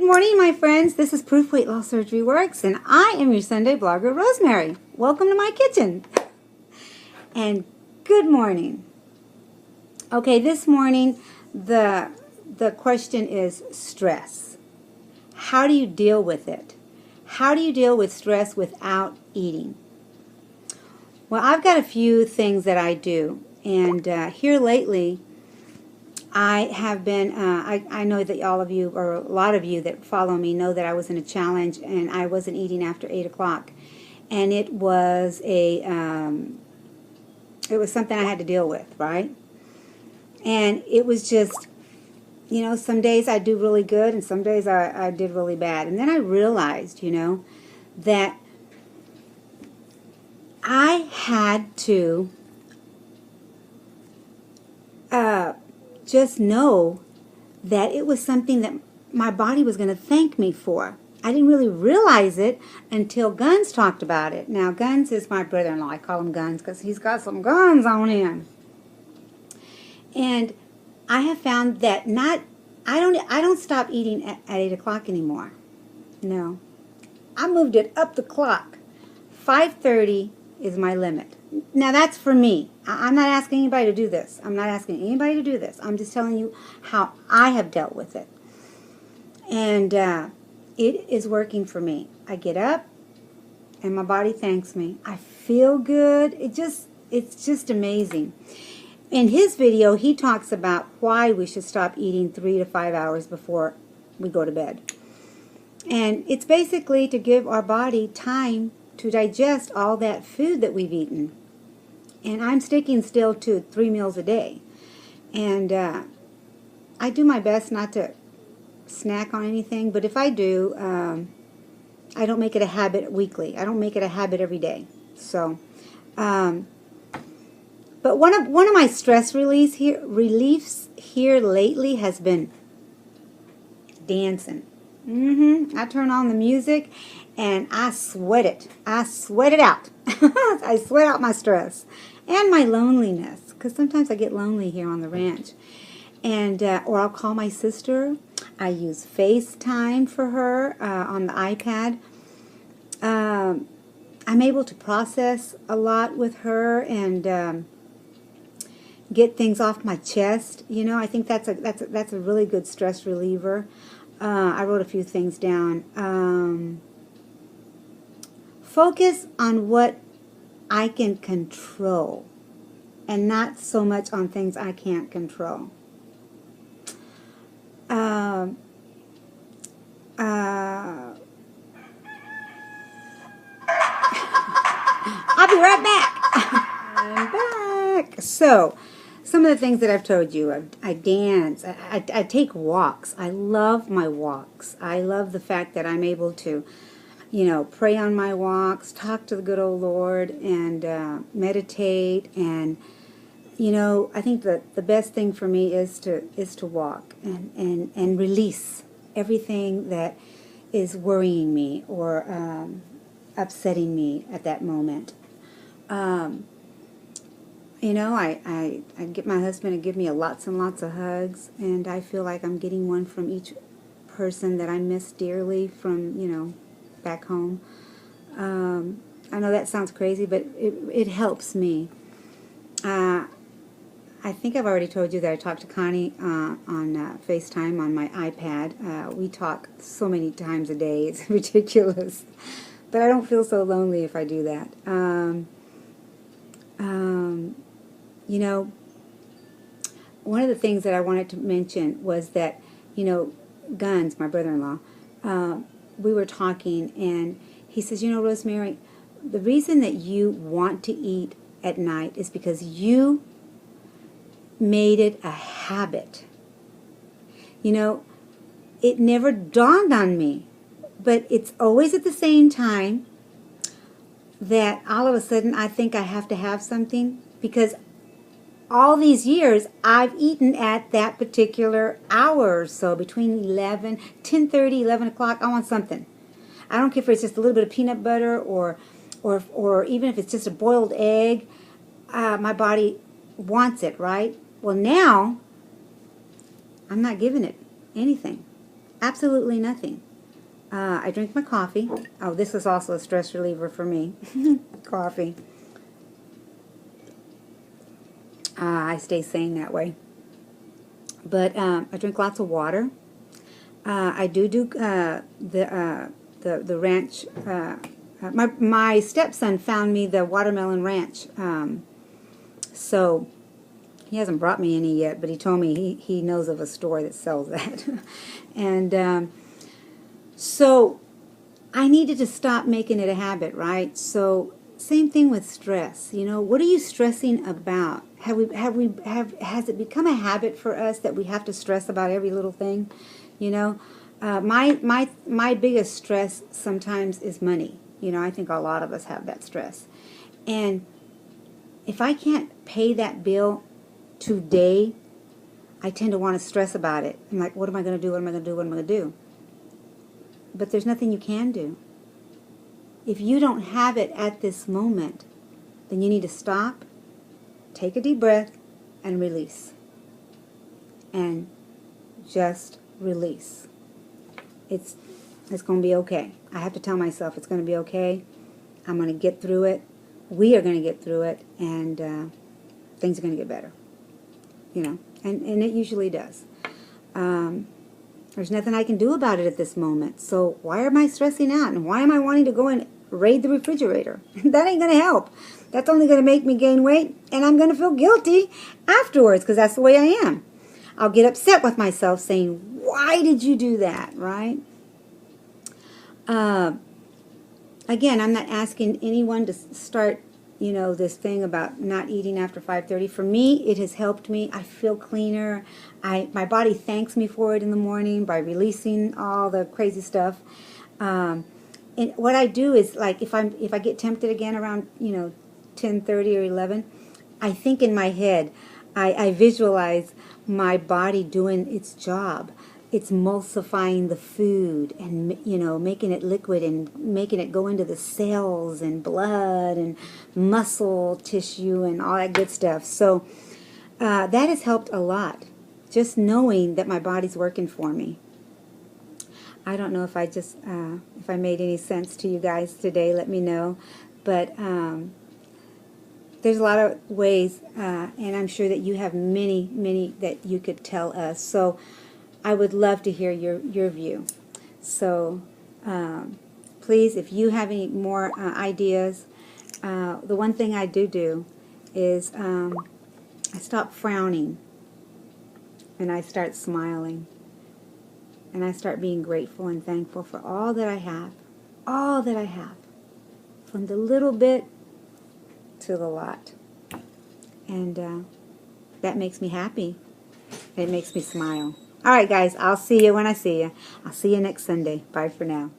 morning, my friends. This is Proof Weight Loss Surgery Works, and I am your Sunday blogger, Rosemary. Welcome to my kitchen. And good morning. Okay, this morning, the question is stress. How do you deal with it? How do you deal with stress without eating? Well, I've got a few things that I do, and here lately, I have been, I know that all of you, or a lot of you that follow me, know that I was in a challenge and I wasn't eating after 8 o'clock. And it was something I had to deal with, right? And it was just, you know, some days I do really good and some days I did really bad. And then I realized, you know, that I had to just know that it was something that my body was going to thank me for. I didn't really realize it until Guns talked about it. Now, Guns is my brother-in-law. I call him Guns because he's got some guns on him. And I have found that I don't stop eating at 8 o'clock anymore. No. I moved it up the clock. 5:30 is my limit. Now, that's for me. I'm not asking anybody to do this. I'm not asking anybody to do this. I'm just telling you how I have dealt with it. And it is working for me. I get up, and my body thanks me. I feel good. It's just amazing. In his video, he talks about why we should stop eating 3 to 5 hours before we go to bed. And it's basically to give our body time to digest all that food that we've eaten. And I'm sticking still to 3 meals a day. And I do my best not to snack on anything, but if I do, I don't make it a habit weekly. I don't make it a habit every day. So, but one of my stress reliefs here lately has been dancing. I turn on the music and I sweat it. I sweat it out. I sweat out my stress and my loneliness, because sometimes I get lonely here on the ranch. And or I'll call my sister. I use FaceTime for her on the iPad. I'm able to process a lot with her and get things off my chest. You know, I think that's a really good stress reliever. I wrote a few things down. Focus on what I can control and not so much on things I can't control. I'll be right back. I'm back. So, some of the things that I've told you, I dance, I take walks. I love my walks. I love the fact that I'm able to, you know, pray on my walks, talk to the good old Lord, and meditate. And, you know, I think that the best thing for me is to walk and release everything that is worrying me or upsetting me at that moment. You know, I get my husband to give me lots and lots of hugs, and I feel like I'm getting one from each person that I miss dearly from, you know, back home. I know that sounds crazy, but it helps me. I think I've already told you that I talked to Connie on FaceTime on my iPad. We talk so many times a day. It's ridiculous. But I don't feel so lonely if I do that. You know, one of the things that I wanted to mention was that, you know, Guns, my brother-in-law, we were talking, and he says, you know, Rosemary, the reason that you want to eat at night is because you made it a habit. You know, it never dawned on me, but it's always at the same time that all of a sudden I think I have to have something, because all these years I've eaten at that particular hour or so, between 10:30, 11 o'clock. I want something. I don't care if it's just a little bit of peanut butter or even if it's just a boiled egg. My body wants it, right? Well, now I'm not giving it anything. Absolutely nothing. I drink my coffee. Oh, this is also a stress reliever for me. Coffee. I stay sane that way. But I drink lots of water. I do the ranch. My stepson found me the watermelon ranch. So he hasn't brought me any yet, but he told me he knows of a store that sells that. And so I needed to stop making it a habit, right? So same thing with stress. You know, what are you stressing about? Has it become a habit for us that we have to stress about every little thing? You know, my biggest stress sometimes is money. You know, I think a lot of us have that stress. And if I can't pay that bill today, I tend to want to stress about it. I'm like, what am I going to do? What am I going to do? What am I going to do? But there's nothing you can do. If you don't have it at this moment, then you need to stop, take a deep breath, and release. And just release. It's going to be okay. I have to tell myself it's going to be okay. I'm going to get through it. We are going to get through it, and things are going to get better. You know, and it usually does. There's nothing I can do about it at this moment. So why am I stressing out? And why am I wanting to go and raid the refrigerator? That ain't going to help. That's only going to make me gain weight, and I'm going to feel guilty afterwards because that's the way I am. I'll get upset with myself saying, why did you do that, right? Again, I'm not asking anyone to start, you know, this thing about not eating after 5:30. For me, it has helped me. I feel cleaner. My body thanks me for it in the morning by releasing all the crazy stuff. And what I do is, like, if I get tempted again around, you know, 10:30 or 11, I think in my head, I visualize my body doing its job. It's emulsifying the food and, you know, making it liquid and making it go into the cells and blood and muscle tissue and all that good stuff. So that has helped a lot, just knowing that my body's working for me. I don't know if if I made any sense to you guys today. Let me know. But there's a lot of ways, and I'm sure that you have many, many that you could tell us. So I would love to hear your view. So please, if you have any more ideas, the one thing I do is I stop frowning and I start smiling. And I start being grateful and thankful for all that I have. All that I have. From the little bit to the lot. And that makes me happy. It makes me smile. All right, guys. I'll see you when I see you. I'll see you next Sunday. Bye for now.